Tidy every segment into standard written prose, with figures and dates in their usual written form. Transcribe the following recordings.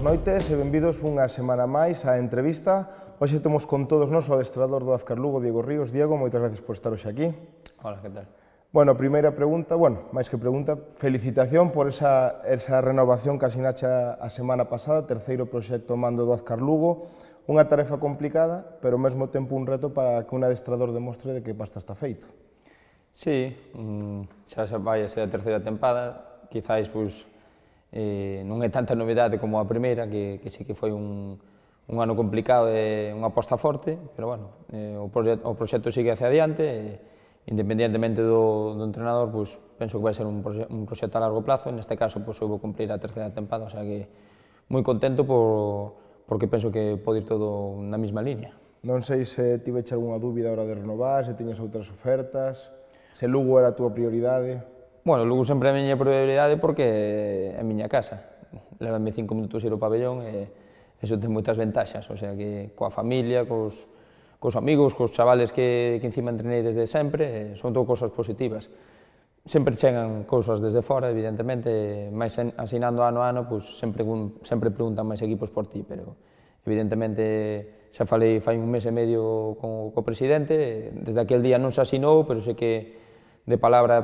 noites e benvidos unha semana máis á entrevista. Hoxe temos con todos nós o adestrador do Azcar Lugo, Diego Ríos. Diego, moitas gracias por estar hoxe aquí. Hola, que tal? Bueno, a primeira pregunta, máis que pregunta, felicitación por esa renovación que asinache a semana pasada, terceiro proxecto mando do Azcar Lugo, unha tarefa complicada, pero ao mesmo tempo un reto para que un adestrador demostre de que pasta está feito. Sí, xa vai a ser a terceira tempada, quizáis non é tanta novidade como a primeira, que sí que foi un ano complicado e unha aposta forte, pero bueno, o proxecto sigue hacia adiante, independientemente do entrenador, penso que vai ser un proxecto a largo plazo, neste caso eu vou cumplir a terceira tempada, o sea que moi contento porque penso que pode ir todo na mesma línea. Non sei se tiveche algunha dúbida a hora de renovar, se tiñas outras ofertas, se Lugo era a túa prioridade. Bueno, Lugo sempre é a miña prioridade porque é a miña casa. Lévame 5 minutos ir ao pabellón e iso ten moitas ventaxas, o sea que coa familia, cos amigos, cos chavales que encima entrenei desde sempre, son todo cosas positivas. Sempre chegan cousas desde fora, evidentemente, máis asinando ano a ano, sempre preguntan máis equipos por ti, pero evidentemente xa falei fai un mes e medio co presidente, desde aquel día non se asinou, pero sei que de palabra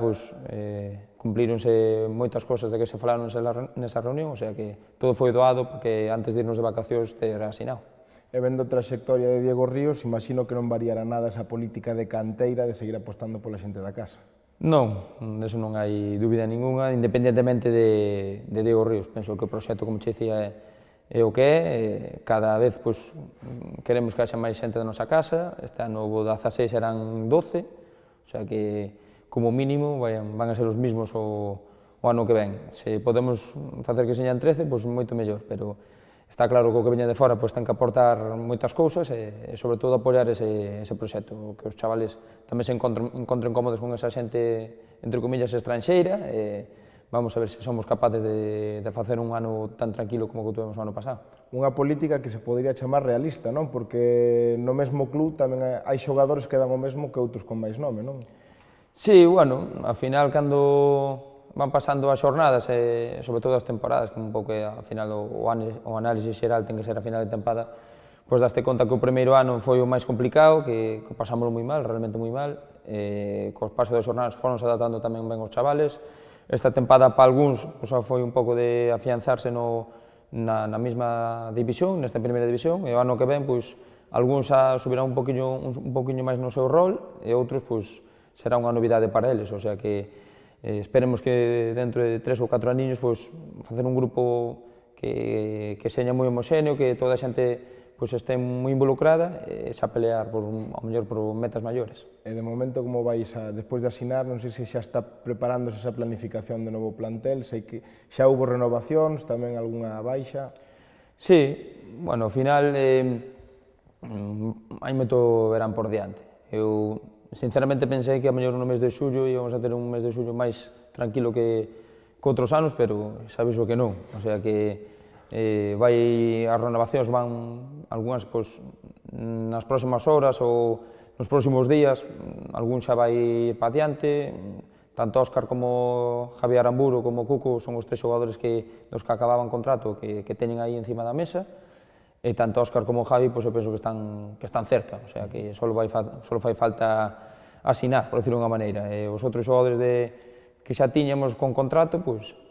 cumplíronse moitas cosas de que se falaron nesa reunión, o sea que todo foi doado para que antes de irnos de vacacións ter asinado. E vendo a trayectoria de Diego Ríos, imagino que non variara nada esa política de canteira de seguir apostando pola xente da casa. Non, deso non hai dúbida ninguna, independentemente de Diego Ríos. Penso que o proxecto, como che dicía, é o que é, cada vez queremos que haxa máis xente da nosa casa, este ano houve 16, eran 12, o sea que como mínimo van a ser os mismos o ano que ven. Se podemos facer que señan 13, moito mellor, pero está claro que o que veña de fora ten que aportar moitas cousas e sobre todo apoiar ese proxecto, que os chavales tamén se encontren cómodos con esa xente, entre comillas, estranxeira, e vamos a ver se somos capaces de facer un ano tan tranquilo como que tuvemos o ano pasado. Unha política que se podería chamar realista, non? Porque no mesmo club tamén hai xogadores que dan o mesmo que outros con máis nome, non? Sí, bueno, ao final, cando van pasando as xornadas, e sobre todo as temporadas, que un pouco, ao final, o análise xeral ten que ser a final de tempada, daste conta que o primeiro ano foi o máis complicado, que pasámoslo moi mal, realmente moi mal, cos pasos das xornadas foronse adaptando tamén ben os chavales. Esta tempada, para algúns, foi un pouco de afianzarse na mesma división, nesta primeira división, e o ano que ven, algúns subirán un poquinho máis no seu rol, e outros, será unha novidade para eles, o sea que esperemos que dentro de 3 ou 4 aniños facer un grupo que seña moi homoxéneo, que toda a xente este moi involucrada e xa pelear ao mellor por metas maiores. E de momento, como vais despois de asinar, non sei se xa está preparándose esa planificación de novo plantel, sei que xa houve renovacións, tamén algunha baixa. Sí, bueno, ao final hai moito verán por diante. Eu sinceramente pensei que a mellor no mes de xullo íbamos a ter un mes de xullo máis tranquilo que outros anos, pero sabes o que non, o sea que as renovacións van algunhas nas próximas horas ou nos próximos días, algún xa vai para diante, tanto Óscar como Javier Aramburu como Cuco son os 3 xogadores dos que acababan contrato que teñen aí encima da mesa, e tanto Óscar como Javi, eu penso que están cerca, o sea que só fai falta asinar, por decirlo de unha maneira, e os outros xogadores que xa tiñamos con contrato,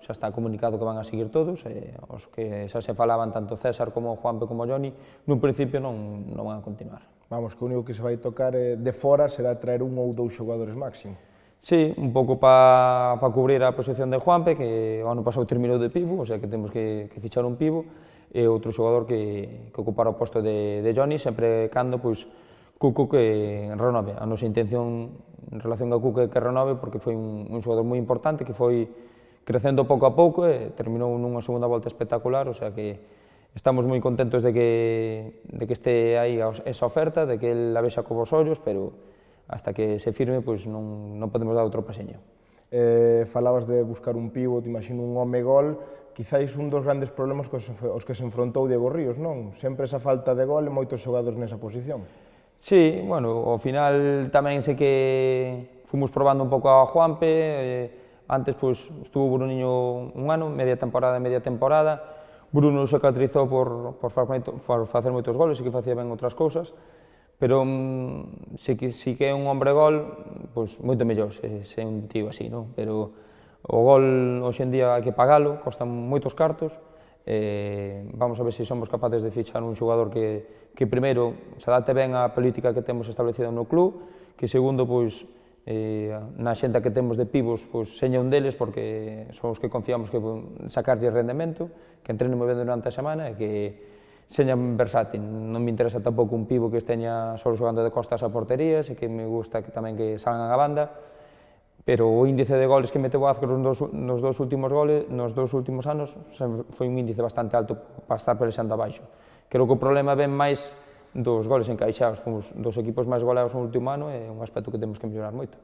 xa está comunicado que van a seguir todos, e os que xa se falaban, tanto César como Juanpe como Joni, nun principio non van a continuar. Vamos, que o único que se vai tocar de fora será traer 1 ou 2 xogadores máximo. Sí, un pouco para cubrir a posición de Juanpe, que o ano pasado terminou de pivo, o sea que temos que fichar un pivo, e outro xogador que ocupara o posto de Joni, sempre cando Cuco que renove. A nosa intención en relación a Cuco é que renove porque foi un xogador moi importante que foi crecendo pouco a pouco e terminou nunha segunda volta espectacular, o sea que estamos moi contentos de que este aí esa oferta, de que el a vexa co vos ollos, pero hasta que se firme non podemos dar outro paseño. Falabas de buscar un pívot, imagino un home gol, quizáis un dos grandes problemas os que se enfrontou Diego Ríos, non? Sempre esa falta de gol e moitos xogadores nesa posición. Sí, bueno, ao final tamén sei que fomos probando un pouco a Juanpe, antes estuvo Bruniño un ano, media temporada, Bruno se caracterizou por facer moitos goles e que facía ben outras cousas, pero si que é un hombre gol, pois moito mellor se é un tío así, non? Pero o gol hoxe en día hai que pagalo, costan moitos cartos, vamos a ver se somos capaces de fichar un xogador que primeiro se adapte ben á política que temos establecida no club, que segundo, pois, na xente que temos de pivos, pois, seña un deles, porque son os que confiamos que sacarlle rendemento, que entrenen moi ben durante a semana e que seña versátil. Non me interesa tampouco un pivo que esteña só xogando de costas a porterías e que me gusta que tamén que salgan a banda, pero o índice de goles que meteu o Azcro nos dous últimos anos foi un índice bastante alto para estar pelexando abaixo. Creo que o problema ven máis dos goles encaixados, fomos dos equipos máis goleados no último ano e é un aspecto que temos que mellorar moito.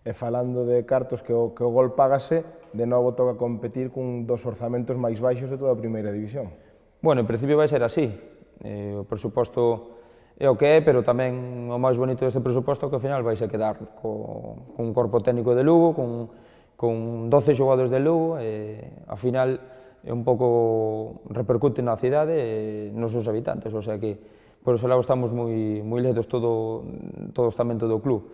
E falando de cartos que o gol págase, de novo toca competir cun dos orzamentos máis baixos de toda a primeira división. Bueno, en principio vai ser así, o presuposto é o que é, pero tamén o máis bonito deste presuposto é que ao final vais a quedar cun corpo técnico de Lugo, con 12 xogadores de Lugo, e ao final é un pouco repercute na cidade e nos seus habitantes, o sea que por ese lado estamos moi ledos todo o estamento do club.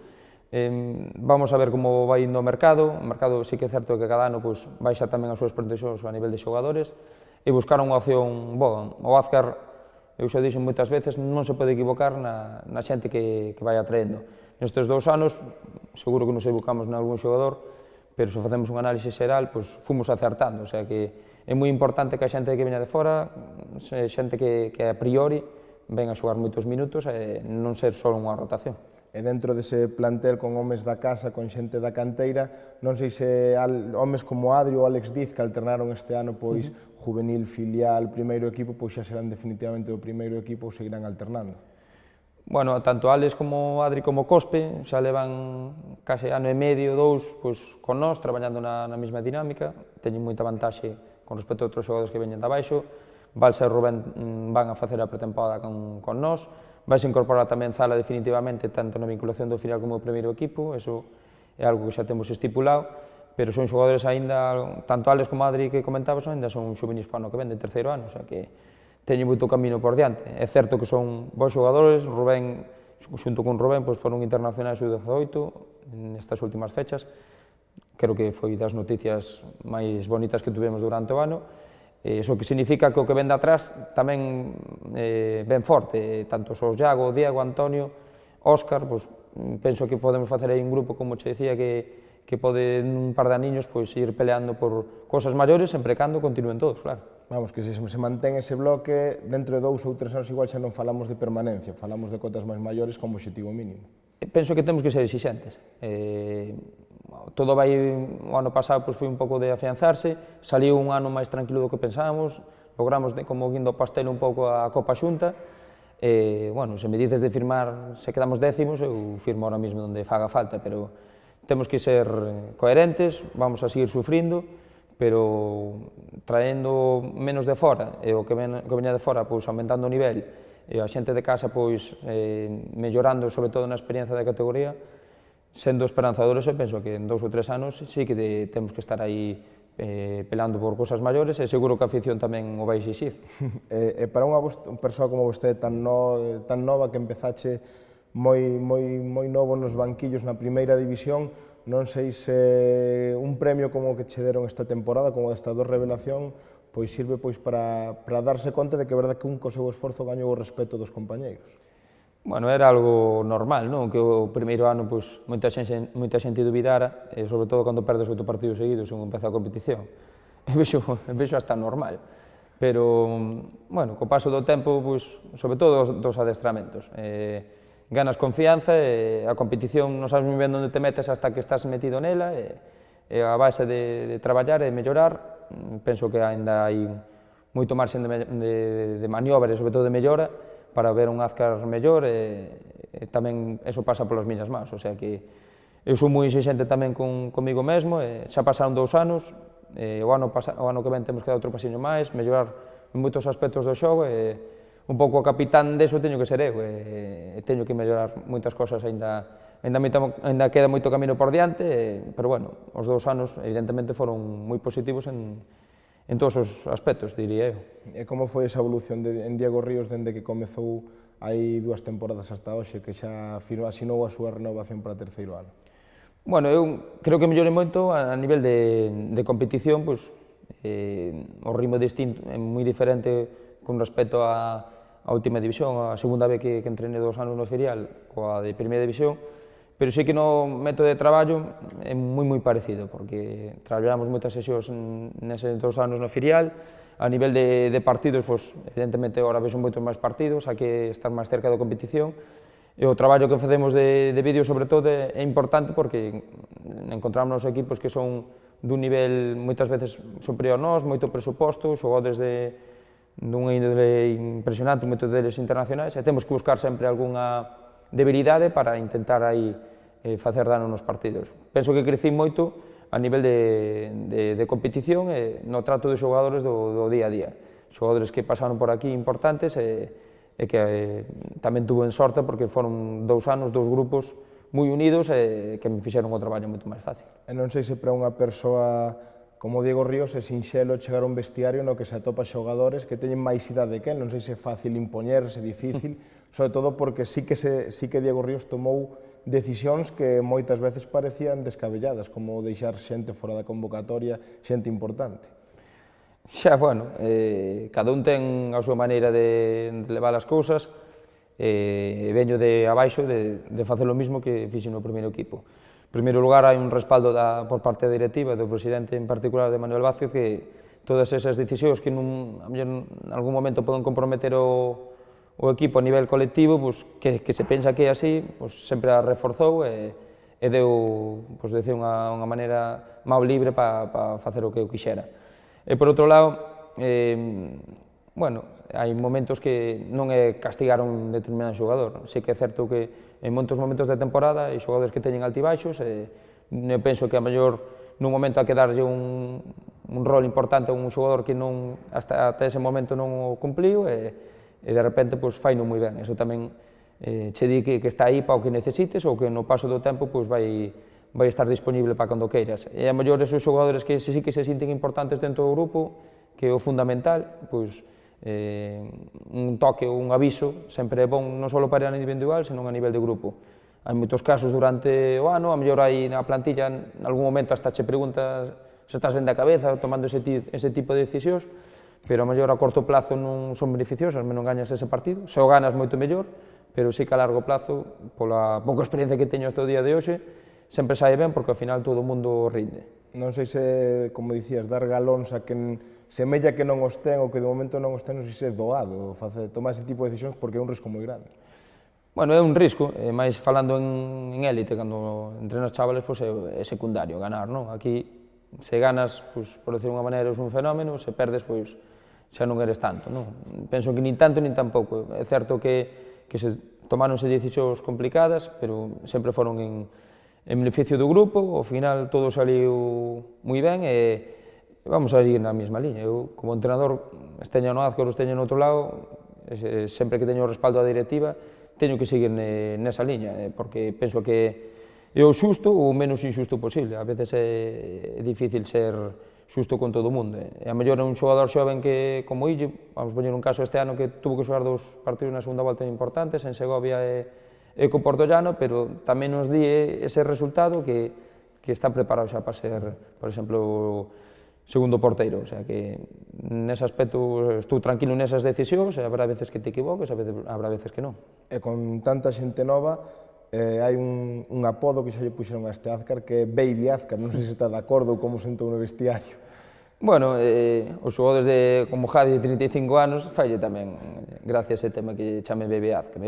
Vamos a ver como vai indo o mercado sí que é certo que cada ano baixa tamén as súas pretensións a nivel de xogadores e buscar unha opción boa. O Azcar, eu xa dixen moitas veces, non se pode equivocar na xente que vai atraendo. Nestes 2 anos, seguro que nos equivocamos en algún xogador, pero se facemos un análise xeral, fomos acertando, o sea que é moi importante que a xente que veña de fora, xente que a priori ven a xogar moitos minutos e non ser só unha rotación. E dentro dese plantel con homes da casa, con xente da canteira, non sei se homes como Adri ou Alex Diz, que alternaron este ano juvenil, filial, primeiro equipo, pois xa serán definitivamente o primeiro equipo ou seguirán alternando. Bueno, tanto Alex como Adri como Cospe xa levan case ano e medio, 2, con nós, traballando na mesma dinámica, teñen moita vantaxe con respecto a outros xogadores que veñen de abaixo. Balsa e Rubén van a facer a pretempada con nós, vai se incorporar tamén Zala definitivamente, tanto na vinculación do filial como do primeiro equipo, eso é algo que xa temos estipulado, pero son xogadores aínda, tanto Alex como Adri que comentabas, aínda son xuvenis para o ano que ven, de terceiro ano, o sea que teñen moito camino por diante. É certo que son bons xogadores, Rubén, xunto con Rubén, foron internacionais U18 nestas últimas fechas, creo que foi das noticias máis bonitas que tuvemos durante o ano. Iso que significa que o que ven de atrás tamén ven forte, tanto o Iago, Diego, Antonio, Óscar, penso que podemos facer aí un grupo, como che dicía, que pode nun par de aniños ir peleando por cosas maiores, sempre cando continúen todos, claro. Vamos, que se mantén ese bloque, dentro de 2 ou 3 anos igual xa non falamos de permanencia, falamos de cotas máis maiores como obxectivo mínimo. Penso que temos que ser exixentes. Todo vai, o ano pasado foi un pouco de afianzarse, saliu un ano máis tranquilo do que pensábamos, logramos como guindo o pastel un pouco a Copa Xunta, bueno, se me dices de firmar, se quedamos décimos, eu firmo ahora mesmo onde faga falta, pero temos que ser coherentes, vamos a seguir sufrindo, pero traendo menos de fora, e o que veña de fora, aumentando o nivel, e a xente de casa, mellorando, sobre todo na experiencia da categoría, sendo esperanzadores, eu penso que en 2 ou 3 anos sí que temos que estar aí pelando por cosas maiores e seguro que a afición tamén o vai exixir. E para unha persoa como vostede tan nova que empezache moi novo nos banquillos na primeira división, non sei se un premio como o que che deron esta temporada, como desta revelación, sirve para darse conta de que é verdade que un co seu esforzo gañou o respeto dos compañeiros. Bueno, era algo normal, non? Que o primeiro ano moita xente dubidara, e sobre todo cando perdes 8 partidos seguidos e empeza a competición. Vexo hasta normal. Pero, bueno, co paso do tempo, sobre todo dos adestramentos, ganas confianza e a competición non sabes moi ben onde te metes hasta que estás metido nela e a base de traballar e mellorar, penso que aínda hai moito marxen de maniobra e sobre todo de mellora para ver un Azcar mellor e tamén eso pasa polas miñas mans, o sea que eu sou moi exixente tamén comigo mesmo, xa pasaron 2 anos, o ano que ven temos que dar outro pasiño máis, mellorar en moitos aspectos do xogo e un pouco o capitán deso teño que ser eu e teño que mellorar moitas cosas, aínda queda moito camino por diante, pero bueno, os 2 anos evidentemente foron moi positivos en en todos os aspectos, diría eu. E como foi esa evolución en Diego Ríos dende que comezou hai 2 temporadas hasta hoxe, que xa asinou a súa renovación para terceiro ano? Bueno, eu creo que mellorei moito a nivel de competición, pois, o ritmo distinto, é moi diferente con respecto á última división, a segunda vez que entrené 2 anos no filial coa de primeira división, pero sí que no método de traballo é moi parecido, porque traballamos moitas sesións neses 2 anos no filial. A nivel de partidos, pois, evidentemente, agora vexo moitos máis partidos, hai que estar máis cerca da competición, e o traballo que facemos de vídeo, sobre todo, é importante porque encontramos equipos que son dun nivel moitas veces superior a nós, moito presuposto, xogadores dunha índole impresionante, moitos deles internacionais, e temos que buscar sempre algunha debilidade para intentar aí facer dano nos partidos. Penso que crecí moito a nivel de competición e no trato de xogadores do día a día. Xogadores que pasaron por aquí importantes e que tamén tuve en sorte porque foron 2 anos, 2 grupos moi unidos e que me fixeron o traballo moito máis fácil. E non sei se para unha persoa como Diego Ríos é sinxelo chegar a un vestiario no que se atopa xogadores que teñen máis idade que él, non sei se é fácil impoñerse, difícil, sobre todo porque sí que Diego Ríos tomou decisións que moitas veces parecían descabelladas, como deixar xente fora da convocatoria, xente importante. Xa, bueno, cada un ten a súa maneira de levar as cousas, e veño de abaixo de facer o mismo que fixen no primeiro equipo. En primeiro lugar, hai un respaldo por parte da directiva, do presidente en particular, de Manuel Vázquez, que todas esas decisións que en algún momento poden comprometer o equipo a nivel colectivo, pues, que se pensa que é así, pues, sempre a reforzou e deu, pues, unha maneira máis libre para facer o que eu quixera. E, por outro lado, bueno, hai momentos que non é castigar a un determinado xogador. Sí que é certo que en moitos momentos da temporada hai xogadores que teñen altibaixos e eu penso que a mellor nun momento hai que darlle un rol importante a un xogador que non hasta ese momento non o cumpliu e de repente faino moi ben. Eso tamén che di que está aí para o que necesites ou que no paso do tempo vai estar disponible para cando queiras. E a mellor esos xogadores que sí que se sinten importantes dentro do grupo, que é o fundamental, un toque ou un aviso sempre é bon non só para a nivel individual, senón a nivel de grupo. Hai moitos casos durante o ano, a mellor aí na plantilla, en algún momento hasta che preguntas se estás ben da cabeza tomando ese tipo de decisións, pero a mellor a corto plazo non son beneficiosas, non gañas ese partido, se o ganas moito mellor, pero sí que a largo plazo, pola pouca experiencia que teño hasta o día de hoxe, sempre sai ben porque ao final todo o mundo rinde. Non sei se, como dicías, dar galóns a quen semella que non os ten ou que de momento non os ten, non sei se é doado tomar ese tipo de decisións porque é un risco moi grande. Bueno, é un risco, máis falando en élite, cando entrenas chavales, é secundario ganar, non? Aquí, se ganas, por decir unha maneira, é un fenómeno, se perdes, xa non eres tanto, non? Penso que nin tanto nin tampouco. É certo que se tomáronse decisións complicadas, pero sempre foron en beneficio do grupo, ao final todo saliu moi ben e vamos a ir na mesma liña. Eu, como entrenador, esteña no Azcor ou esteña no outro lado, sempre que teño o respaldo da directiva, teño que seguir nesa liña, porque penso que é o xusto ou o menos injusto posible. A veces é difícil ser xusto con todo o mundo. E a mellor é un xogador xoven que, como Ille, vamos poñer un caso este ano que tuvo que xogar 2 partidos na segunda volta importantes, en Segovia e co Portollano, pero tamén nos di ese resultado que está preparado xa para ser, por exemplo, segundo porteiro. O sea que nese aspecto estou tranquilo nesas decisións, e habrá veces que te equivoques, habrá veces que non. E con tanta xente nova, hai un apodo que xa lle puxeron a este Azcar que é Baby Azcar, non sei se está de acordo ou como sentou no vestiario. Bueno, os xogadores como Javi de 35 anos falle tamén gracias a ese tema que chame Baby Azcar.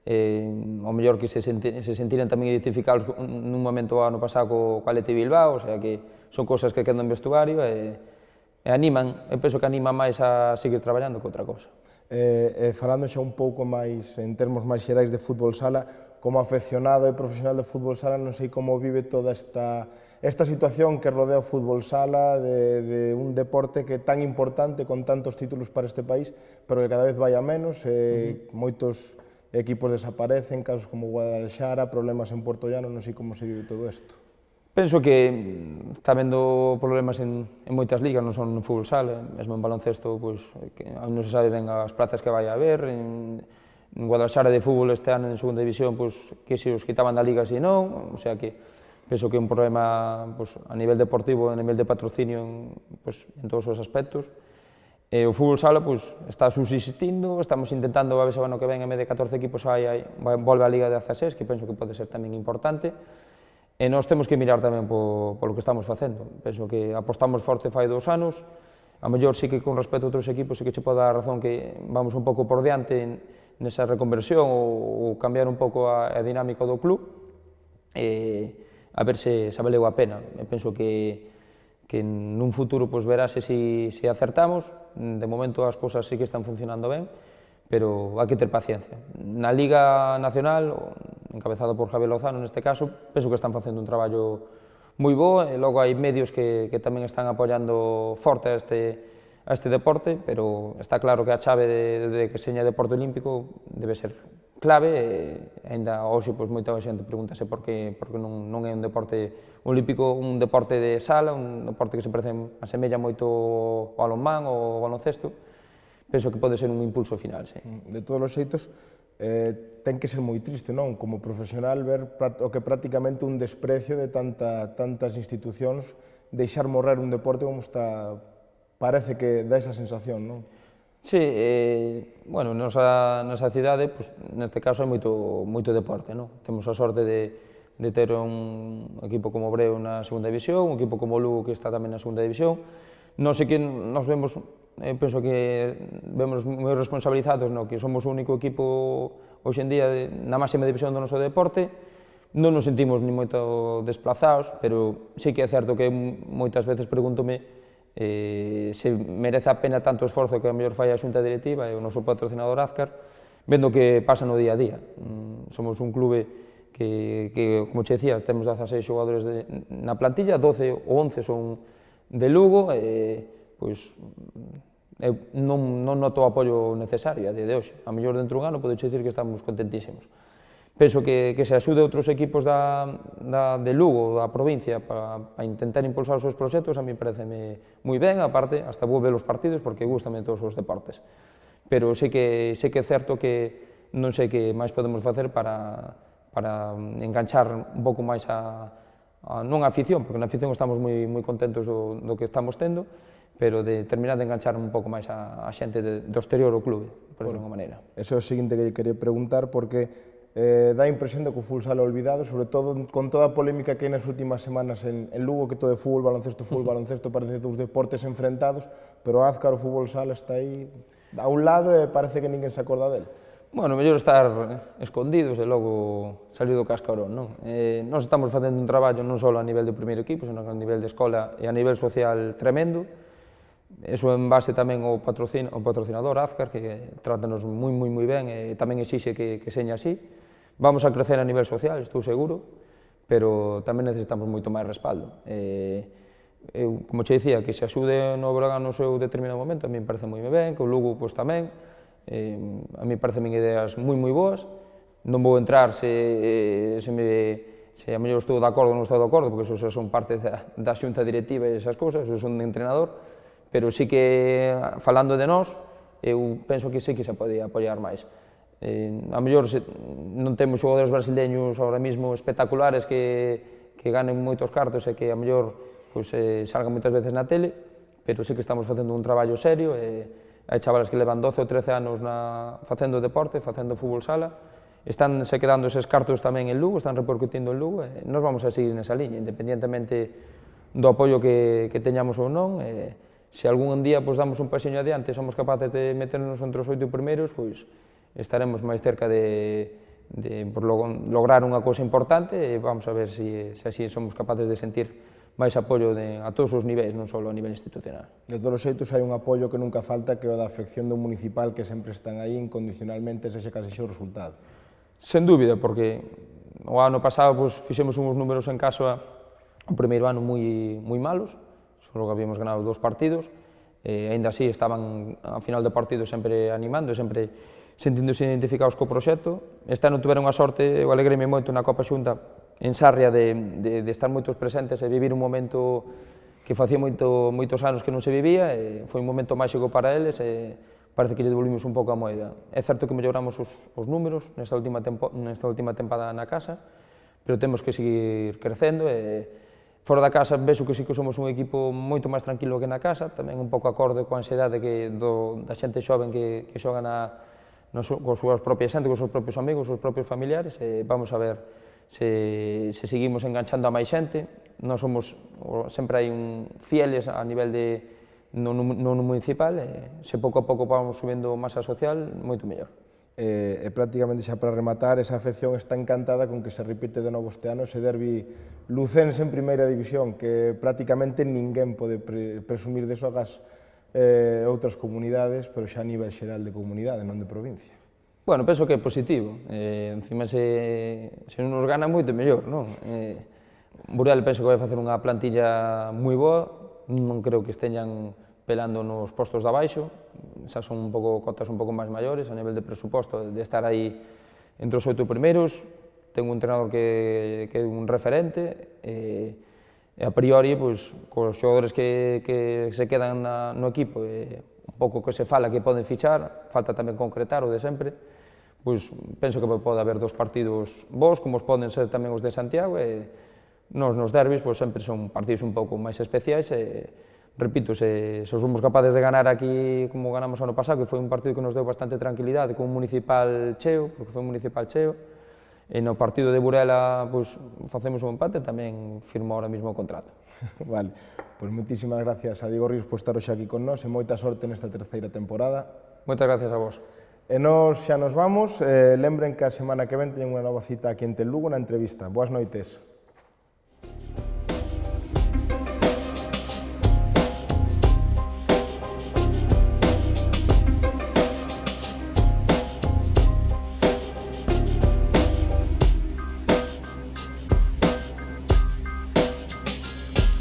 Ao mellor que se sentiran tamén identificados nun momento ano pasado co Athletic Bilbao, o sea que son cosas que quedan en vestuario e animan, eu penso que animan máis a seguir traballando que outra cosa. Falando xa un pouco máis, en termos máis xerais de fútbol sala, como afeccionado e profesional de fútbol sala, non sei como vive toda esta situación que rodea o fútbol sala de un deporte que é tan importante, con tantos títulos para este país, pero que cada vez vai a menos, moitos equipos desaparecen, casos como Guadalajara, problemas en Portollano, non sei como se vive todo isto. Penso que está habendo problemas en moitas ligas, non son no fútbol sala, mesmo en baloncesto, pois, non se sabe ben as plazas que vai haber. En Guadalajara de fútbol este ano en segunda división, pois, que se os quitaban da liga se non, o sea que penso que é un problema pois, a nivel deportivo, a nivel de patrocinio pois, en todos os aspectos. O fútbol sala pois, está subsistindo, estamos intentando a ver se o ano que ven en vez de 14 equipos volve a Liga de 16, que penso que pode ser tamén importante. E nós temos que mirar tamén polo que estamos facendo. Penso que apostamos forte fai 2 anos, a mellor sí que con respecto a outros equipos sí que che pode dar a razón que vamos un pouco por diante nesa reconversión ou cambiar un pouco a dinámica do club, a ver se valeu a pena. Eu penso que nun futuro pues, verase se acertamos. De momento as cousas sí que están funcionando ben, pero hai que ter paciencia. Na Liga Nacional, encabezado por Javier Lozano neste caso, penso que están facendo un traballo moi bo, e logo hai medios que tamén están apoiando forte a este deporte, pero está claro que a chave de que seña deporte olímpico debe ser clave, e ainda hoxe pois, moita xente pregúntase por que non é un deporte olímpico, un deporte de sala, un deporte que se asemella moito ao balonmán ou ao baloncesto. Penso que pode ser un impulso final, sí. De todos os xeitos, ten que ser moi triste, non? Como profesional, ver o que prácticamente un desprecio de tantas institucións, deixar morrer un deporte como está, parece que dá esa sensación, non? Sí, bueno, nosa cidade, pues, neste caso, hai moito deporte, non? Temos a sorte de ter un equipo como Breo na segunda división, un equipo como Lugo que está tamén na segunda división. Non sei que nos vemos, penso que vemos moi responsabilizados, no? Que somos o único equipo hoxe en día na máxima división do noso deporte, non nos sentimos ni moito desplazados, pero sí que é certo que moitas veces pregúntome se merece a pena tanto esforzo que a mellor fai a xunta directiva e o noso patrocinador Azcar, vendo que pasa no día a día. Somos un clube que como che decía, temos 16 xogadores na plantilla, 12 ou 11 son de Lugo, pois non noto o apoio necesario a día de hoxe. A mellor dentro dun ano podo dicir que estamos contentísimos. Penso que se axude a outros equipos de Lugo, da provincia, para intentar impulsar os seus proxectos, a mí pareceme moi ben, aparte, hasta vou ver os partidos porque gustame todos os deportes. Pero sei que é certo que non sei que máis podemos facer para enganchar un pouco máis non a afición, porque na afición estamos moi contentos do que estamos tendo, pero de terminar de enganchar un pouco máis a xente do exterior ao clube, por alguma maneira. Eso é o seguinte que quería preguntar, porque dá a impresión de que o fútbol sala olvidado, sobre todo con toda a polémica que hai nas últimas semanas en Lugo, que todo é fútbol, baloncesto, parece dos deportes enfrentados, pero o Azcar, o fútbol sala, está aí a un lado e parece que ninguén se acorda del. Bueno, mellor estar escondidos e logo salir do cascarón, non? Nós estamos facendo un traballo non só a nivel do primeiro equipo, senón a nivel de escola e a nivel social tremendo. Eso en base tamén ao patrocinador Azcar, que trátanos moi ben e tamén exixe que seña así. Vamos a crecer a nivel social, estou seguro, pero tamén necesitamos moito máis respaldo. Eu, como che dicía, que se axude no Breogán no seu determinado momento, a mí me parece moi ben, que o Lugo pois, tamén, a mí parecen ideas moi boas, non vou entrar se a mellor estou de acordo ou non estou de acordo, porque eso son parte da xunta directiva e esas cousas, eso son de entrenador, pero sí que, falando de nós, eu penso que sí que se pode apoiar máis. A mellor non temos xogadores brasileños ahora mismo espectaculares que ganen moitos cartos e que a mellor salgan moitas veces na tele, pero sí que estamos facendo un traballo serio e hai chavales que levan 12 ou 13 anos facendo deporte, facendo fútbol sala, están se quedando eses cartos tamén en Lugo, están repercutindo en Lugo e nós vamos a seguir nesa liña, independientemente do apoio que teñamos ou non. Se algún día damos un pasiño adiante e somos capaces de meternos entre os 8 primeiros, pois estaremos máis cerca de lograr unha cousa importante e vamos a ver se así somos capaces de sentir máis apoio a todos os niveis, non só a nivel institucional. De todos os xeitos hai un apoio que nunca falta, que é o da afección do municipal, que sempre están aí incondicionalmente, sexa case o resultado. Sen dúbida, porque o ano pasado fixemos uns números en Casoa o primeiro ano moi malos, só que habíamos ganado 2 partidos, e ainda así estaban a final do partido sempre animando, sempre sentíndose identificados co proxecto. Este ano tuveron a sorte, eu alegrei-me moito na Copa Xunta, en Sarria de estar moitos presentes e vivir un momento que facía moitos anos que non se vivía, e foi un momento máxico para eles, e parece que lle devolvimos un pouco a moeda. É certo que melloramos os números nesta última tempada na casa, pero temos que seguir crecendo, e fora da casa vexo que sí que somos un equipo moito máis tranquilo que na casa, tamén un pouco acorde coa ansiedade da xente xoven que xoga coas súas propias xente, cos seus propios amigos, os seus propios familiares, e vamos a ver se seguimos enganchando a máis xente. Nós somos, sempre hai fieles a nivel no municipal, e se pouco a pouco vamos subindo masa social, moito mellor. E prácticamente xa para rematar, esa afección está encantada con que se repite de novo este ano ese derbi lucense en primeira división, que prácticamente ninguén pode presumir de eso agas outras comunidades, pero xa a nivel xeral de comunidade, non de provincia. Bueno, penso que é positivo, encima se non nos gana moito mellor, non? Burela penso que vai facer unha plantilla moi boa, non creo que esteñan pelando nos postos de abaixo, xa son cotas un pouco máis maiores a nivel de presuposto, de estar aí entre os 8 primeiros. Tengo un entrenador que é un referente, e a priori, cos xogadores que se quedan no equipo, un pouco que se fala que poden fichar, falta tamén concretar o de sempre, penso que pode haber dos partidos bons, como os poden ser tamén os de Santiago, e nos derbis sempre son partidos un pouco máis especiais, e repito, se somos capaces de ganar aquí como ganamos ano pasado, que foi un partido que nos deu bastante tranquilidade, con un municipal cheo, porque foi un municipal cheo, e no partido de Burela facemos un empate, tamén firmo ahora mismo o contrato. Vale, pois moitísimas gracias a Diego Ríos por estar hoxe aquí con nós, e moita sorte nesta terceira temporada. Moitas gracias a vos. E nós xa nos vamos, lembren que a semana que ven teñen unha nova cita aquí en Lugo na entrevista. Boas noites.